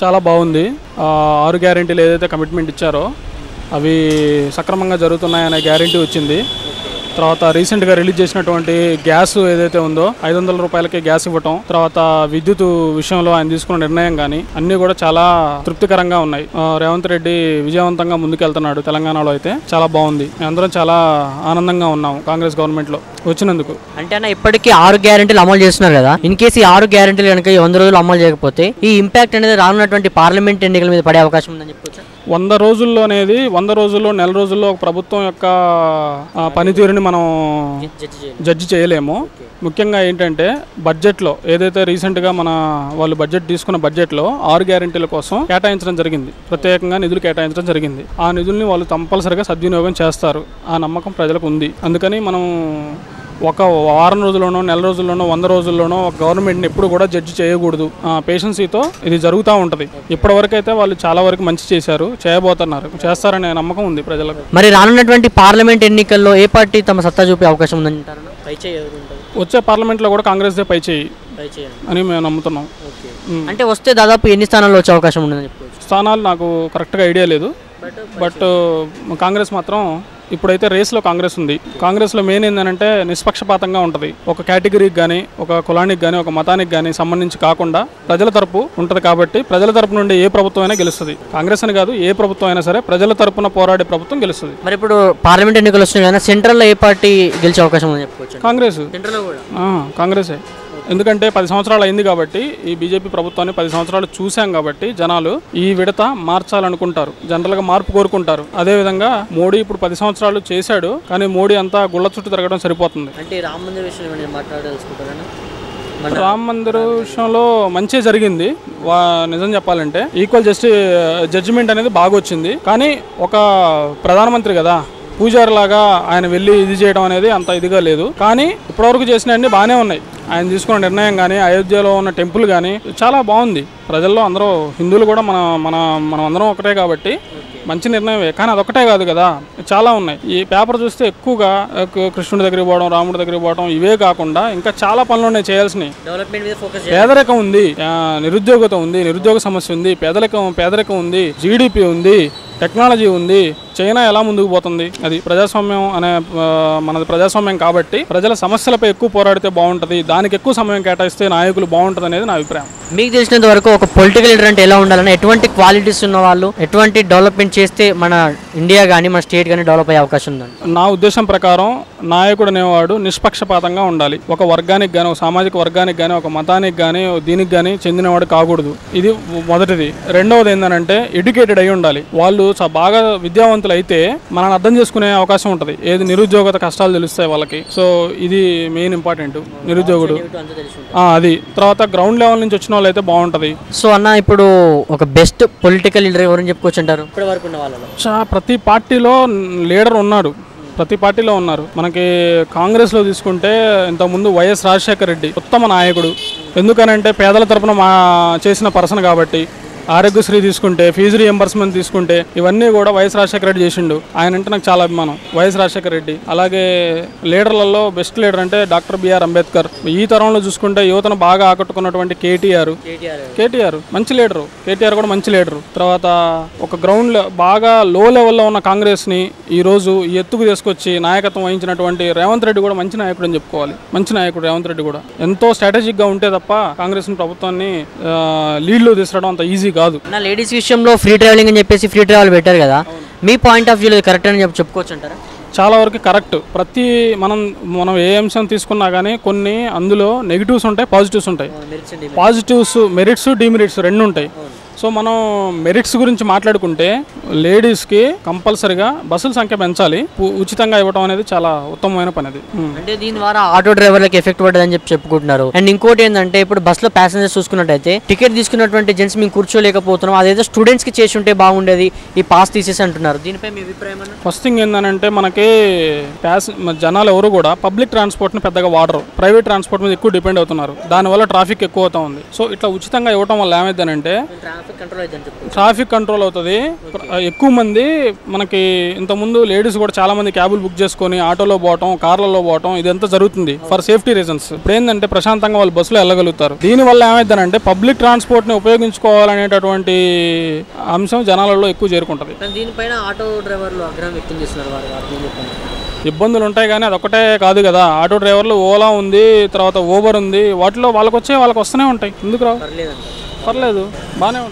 చాలా బాగుంది. 6 గ్యారెంటీలు ఏదైతే కమిట్మెంట్ ఇచ్చారో అవి సక్రమంగా జరుగుతున్నాయనే గ్యారెంటీ వచ్చింది. తర్వాత రీసెంట్గా రిలీజ్ చేసినటువంటి గ్యాస్ ఏదైతే ఉందో 500 రూపాయలకి గ్యాస్ ఇవ్వటం, తర్వాత విద్యుత్ విషయంలో ఆయన తీసుకున్న నిర్ణయం కానీ అన్నీ కూడా చాలా తృప్తికరంగా ఉన్నాయి. రేవంత్ రెడ్డి విజయవంతంగా ముందుకెళ్తున్నాడు. తెలంగాణలో అయితే చాలా బాగుంది. అందరం చాలా ఆనందంగా ఉన్నాము కాంగ్రెస్ గవర్నమెంట్లో వచ్చినందుకు. అంటే అన్న ఇప్పటికీ 6 గ్యారెంటీలు అమలు చేస్తున్నారు కదా, ఇన్ కేసు ఈ 6 గ్యారెంటీలు కనుక 100 రోజులు అమలు చేయకపోతే ఈ ఇంపాక్ట్ అనేది రానున్నటువంటి పార్లమెంట్ ఎన్నికల మీద పడే అవకాశం ఉందని చెప్పుకోవచ్చు. 100 రోజుల్లో అనేది 100 రోజుల్లో నెల రోజుల్లో ఒక ప్రభుత్వం యొక్క పనితీరుని మనం జడ్జి చేయలేము. ముఖ్యంగా ఏంటంటే బడ్జెట్లో ఏదైతే రీసెంట్గా వాళ్ళు బడ్జెట్ తీసుకున్న బడ్జెట్లో 6 గ్యారెంటీల కోసం కేటాయించడం జరిగింది. ప్రత్యేకంగా నిధులు కేటాయించడం జరిగింది. ఆ నిధుల్ని వాళ్ళు కంపల్సరిగా సద్వినియోగం చేస్తారు. ఆ నమ్మకం ప్రజలకు ఉంది. అందుకని మనం ఒక వారం రోజుల్లోనో నెల రోజుల్లోనో 100 రోజుల్లోనో ఒక గవర్నమెంట్ని ఎప్పుడు కూడా జడ్జి చేయకూడదు. పేషెన్సీతో ఇది జరుగుతూ ఉంటుంది. ఇప్పటివరకు అయితే వాళ్ళు చాలా వరకు మంచి చేశారు, చేయబోతున్నారు, చేస్తారనే నమ్మకం ఉంది ప్రజలకు. మరి రానున్నటువంటి పార్లమెంట్ ఎన్నికల్లో ఏ పార్టీ తమ సత్తా చూపే అవకాశం ఉందంటారు? వచ్చే పార్లమెంట్లో కూడా కాంగ్రెస్ పై చేయి అని మేము నమ్ముతున్నాం. అంటే వస్తే దాదాపు ఎన్ని స్థానాల్లో వచ్చే అవకాశం ఉందని చెప్పుకోవచ్చు? స్థానాలు నాకు కరెక్ట్గా ఐడియా లేదు. బట్ కాంగ్రెస్ మాత్రం ఇప్పుడైతే రేస్లో కాంగ్రెస్ ఉంది. కాంగ్రెస్లో మెయిన్ ఏంటంటే నిష్పక్షపాతంగా ఉంటుంది. ఒక కేటగిరీకి కానీ, ఒక కులానికి కానీ, ఒక మతానికి కానీ సంబంధించి కాకుండా ప్రజల తరపు ఉంటుంది. కాబట్టి ప్రజల తరపు నుండి ఏ ప్రభుత్వం అయినా గెలుస్తుంది. కాంగ్రెస్ అని కాదు, ఏ ప్రభుత్వం అయినా సరే ప్రజల తరపున పోరాడే ప్రభుత్వం గెలుస్తుంది. మరి ఇప్పుడు పార్లమెంట్ ఎన్నికలు వస్తున్నాయి కదా, సెంట్రల్లో ఏ పార్టీ గెలిచే అవకాశం ఉందని చెప్పుకోవచ్చు? కాంగ్రెస్. కాంగ్రెసే. ఎందుకంటే 10 సంవత్సరాలు అయింది కాబట్టి, ఈ బీజేపీ ప్రభుత్వాన్ని 10 సంవత్సరాలు చూసాం కాబట్టి జనాలు ఈ విడత మార్చాలనుకుంటారు. జనరల్గా మార్పు కోరుకుంటారు. అదేవిధంగా మోడీ ఇప్పుడు 10 సంవత్సరాలు చేశాడు, కానీ మోడీ అంతా గుళ్ళ చుట్టూ తిరగడం సరిపోతుంది. అంటే రామ మందిర విషయంలో మాట్లాడాల్సుకుంటారా? రామ మందిర్ విషయంలో మంచి జరిగింది. నిజం చెప్పాలంటే ఈక్వల్ జడ్జిమెంట్ అనేది బాగా వచ్చింది. కానీ ఒక ప్రధానమంత్రి కదా, పూజారి లాగా ఆయన వెళ్ళి ఇది చేయడం అనేది అంత ఇదిగా లేదు. కానీ ఇప్పటివరకు చేసినవన్నీ బాగానే ఉన్నాయి. ఆయన తీసుకున్న నిర్ణయం కానీ, అయోధ్యలో ఉన్న టెంపుల్ కానీ చాలా బాగుంది. ప్రజల్లో అందరూ హిందువులు కూడా మనం అందరం ఒకటే కాబట్టి మంచి నిర్ణయమే. కానీ అదొకటే కాదు కదా, చాలా ఉన్నాయి. ఈ పేపర్ చూస్తే ఎక్కువగా కృష్ణుడి దగ్గరికి పోవడం, రాముడి దగ్గరికి పోవడం ఇవే కాకుండా ఇంకా చాలా పనులు ఉన్నాయి చేయాల్సినవి. పేదరికం ఉంది, నిరుద్యోగత ఉంది, నిరుద్యోగ సమస్య ఉంది, పేదరికం ఉంది, జీడిపి ఉంది, టెక్నాలజీ ఉంది. చైనా ఎలా ముందుకు పోతుంది? అది ప్రజాస్వామ్యం మనది ప్రజాస్వామ్యం కాబట్టి ప్రజల సమస్యలపై ఎక్కువ పోరాడితే బాగుంటుంది. దానికి ఎక్కువ సమయం కేటాయిస్తే నాయకులు బాగుంటుంది అనేది నా అభిప్రాయం. మీకు తెలిసినంత వరకు ఒక పొలిటికల్ లీడర్ అంటే ఎలా ఉండాలని, ఎటువంటి క్వాలిటీస్ ఉన్న వాళ్ళు, ఎటువంటి డెవలప్మెంట్ చేస్తే మన ఇండియా కానీ మన స్టేట్ కానీ డెవలప్ అయ్యే అవకాశం ఉందండి? నా ఉద్దేశం ప్రకారం నాయకుడు అనేవాడు నిష్పక్షపాతంగా ఉండాలి. ఒక వర్గానికి కానీ, ఒక సామాజిక వర్గానికి కానీ, ఒక మతానికి కానీ, దీనికి కానీ చెందినవాడు కాకూడదు. ఇది మొదటిది. రెండవది ఏంటంటే ఎడ్యుకేటెడ్ అయి ఉండాలి. వాళ్ళు బాగా విద్యావంతులు అయితే మనల్ని అర్థం చేసుకునే అవకాశం ఉంటుంది. ఏది నిరుద్యోగత కష్టాలు తెలుస్తాయి వాళ్ళకి. సో ఇది మెయిన్ ఇంపార్టెంట్. నిరుద్యోగుడు అది. తర్వాత గ్రౌండ్ లెవెల్ నుంచి వచ్చిన వాళ్ళు అయితే బాగుంటది. సో అన్న, ఇప్పుడు ఒక బెస్ట్ పొలిటికల్ లీడర్ ఎవరని చెప్పుకోవచ్చు అంటారు? ప్రతి పార్టీలో లీడర్ ఉన్నాడు. ప్రతి పార్టీలో ఉన్నారు. మనకి కాంగ్రెస్లో తీసుకుంటే ఇంతకుముందు వైఎస్ రాజశేఖర రెడ్డి ఉత్తమ నాయకుడు. ఎందుకనంటే పేదల తరపున చేసిన పర్సన్ కాబట్టి. ఆరోగ్యశ్రీ తీసుకుంటే, ఫీజు రియంబర్స్మెంట్ తీసుకుంటే ఇవన్నీ కూడా వైఎస్ రాజశేఖర రెడ్డి చేసిండు. ఆయన అంటే నాకు చాలా అభిమానం, వైఎస్ రాజశేఖర రెడ్డి. అలాగే లీడర్లలో బెస్ట్ లీడర్ అంటే డాక్టర్ బిఆర్ అంబేద్కర్. ఈ తరంలో చూసుకుంటే యువతను బాగా ఆకట్టుకున్నటువంటి కేటీఆర్ మంచి లీడరు. కేటీఆర్ కూడా మంచి లీడరు. తర్వాత ఒక గ్రౌండ్ బాగా లో లెవెల్లో ఉన్న కాంగ్రెస్ని ఈరోజు ఈ ఎత్తుకు తీసుకొచ్చి నాయకత్వం వహించినటువంటి రేవంత్ రెడ్డి కూడా మంచి నాయకుడు అని చెప్పుకోవాలి. మంచి నాయకుడు రేవంత్ రెడ్డి కూడా. ఎంతో స్ట్రాటజిక్గా ఉంటే తప్ప కాంగ్రెస్ ప్రభుత్వాన్ని లీడ్లో తీసుకురావడం అంత ఈజీ కాదు. నా లేడీస్ విషయంలో ఫ్రీ ట్రావెలింగ్ అని చెప్పేసి ఫ్రీ ట్రావెల్ పెట్టారు కదా, మీ పాయింట్ ఆఫ్ వ్యూలో కరెక్ట్ అని చెప్పుకోవచ్చు అంటారా? చాలా వరకు కరెక్ట్. మనం ఏ అంశం తీసుకున్నా కానీ కొన్ని అందులో నెగిటివ్స్ ఉంటాయి, పాజిటివ్స్ ఉంటాయి. మెరిట్స్ డిమెరిట్స్ రెండు ఉంటాయి. సో మనం మెరిట్స్ గురించి మాట్లాడుకుంటే లేడీస్కి కంపల్సరిగా బస్సుల సంఖ్య పెంచాలి. ఉచితంగా ఇవ్వడం అనేది చాలా ఉత్తమమైన పని. అది అంటే దీని ద్వారా ఆటో డ్రైవర్లకు ఎఫెక్ట్ పడ్డదని చెప్పుకుంటున్నారు. అండ్ ఇంకోటి ఏంటంటే ఇప్పుడు బస్సులో ప్యాసింజర్స్ చూసుకున్నట్టయితే టికెట్ తీసుకున్నటువంటి జెంట్స్ మేము కూర్చోలేకపోతున్నాం, అదేదో స్టూడెంట్స్ కి చేసి ఉంటే బాగుండేది, ఈ పాస్ తీసేసి అంటున్నారు. దీనిపై మీ అభిప్రాయం? ఫస్ట్ థింగ్ ఏంటంటే మనకి జనాలు ఎవరు కూడా పబ్లిక్ ట్రాన్స్పోర్ట్ని పెద్దగా వాడరు. ప్రైవేట్ ట్రాన్స్పోర్ట్ మీద ఎక్కువ డిపెండ్ అవుతున్నారు. దానివల్ల ట్రాఫిక్ ఎక్కువ అవుతా ఉంది. సో ఇట్లా ఉచితంగా ఇవ్వడం వల్ల ఏమైందనంటే ట్రాఫిక్ కంట్రోల్ అవుతుంది. ఎక్కువ మంది మనకి ఇంతకుముందు లేడీస్ కూడా చాలా మంది క్యాబులు బుక్ చేసుకొని ఆటోలో పోవటం, కార్లలో పోవటం ఇదంతా జరుగుతుంది ఫర్ సేఫ్టీ రీజన్స్. ఇప్పుడు ఏంటంటే ప్రశాంతంగా వాళ్ళు బస్సులో వెళ్ళగలుగుతారు. దీనివల్ల ఏమైందంటే పబ్లిక్ ట్రాన్స్పోర్ట్ని ఉపయోగించుకోవాలనేటటువంటి అంశం జనాలలో ఎక్కువ చేరుకుంటుంది. దీనిపైన ఆటో డ్రైవర్లు ఆగ్రహం వ్యక్తం చేస్తున్నారు. ఇబ్బందులు ఉంటాయి కానీ అదొకటే కాదు కదా. ఆటో డ్రైవర్లు ఓలా ఉంది, తర్వాత ఊబర్ ఉంది, వాటిలో వాళ్ళకి వస్తూనే ఉంటాయి. ఎందుకు రావు? పర్లేదు, బాగానే ఉంటుంది.